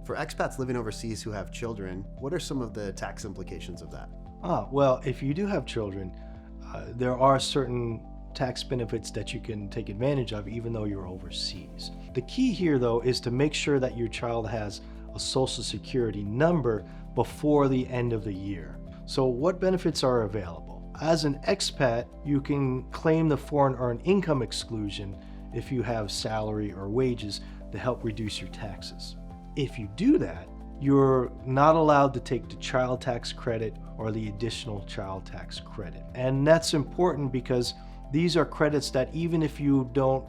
For expats living overseas who have children, what are some of the tax implications of that? Well, if you do have children, there are certain tax benefits that you can take advantage of even though you're overseas. The key here, though, is to make sure that your child has a social security number before the end of the year. So what benefits are available? As an expat, you can claim the Foreign Earned Income Exclusion if you have salary or wages to help reduce your taxes. If you do that, you're not allowed to take the child tax credit or the additional child tax credit. And that's important because these are credits that even if you don't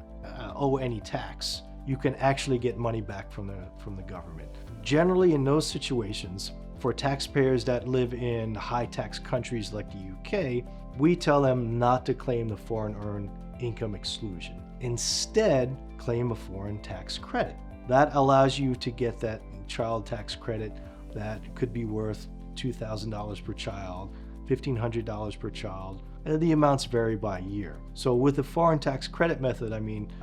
owe any tax, you can actually get money back from the government. Generally, in those situations, for taxpayers that live in high tax countries like the UK, we tell them not to claim the Foreign Earned Income Exclusion. Instead, claim a foreign tax credit. That allows you to get that child tax credit that could be worth $2,000 per child, $1,500 per child, and the amounts vary by year. So with the foreign tax credit method,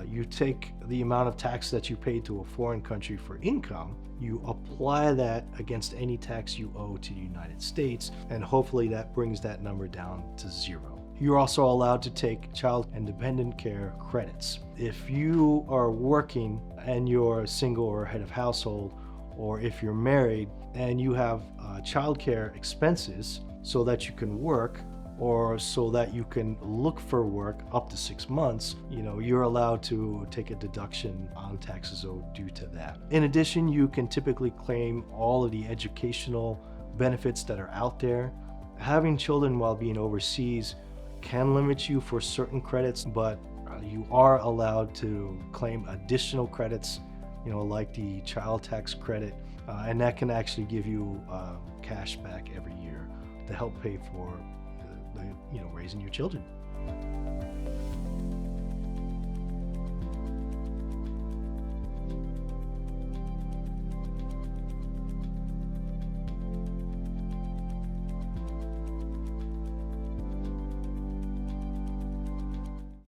you take the amount of tax that you paid to a foreign country for income, you apply that against any tax you owe to the United States, and hopefully that brings that number down to zero. You're also allowed to take child and dependent care credits. If you are working and you're single or head of household, or if you're married and you have childcare expenses so that you can work or so that you can look for work up to 6 months, you're allowed to take a deduction on taxes owed due to that. In addition, you can typically claim all of the educational benefits that are out there. Having children while being overseas can limit you for certain credits, but you are allowed to claim additional credits, like the child tax credit, and that can actually give you cash back every year to help pay for raising your children.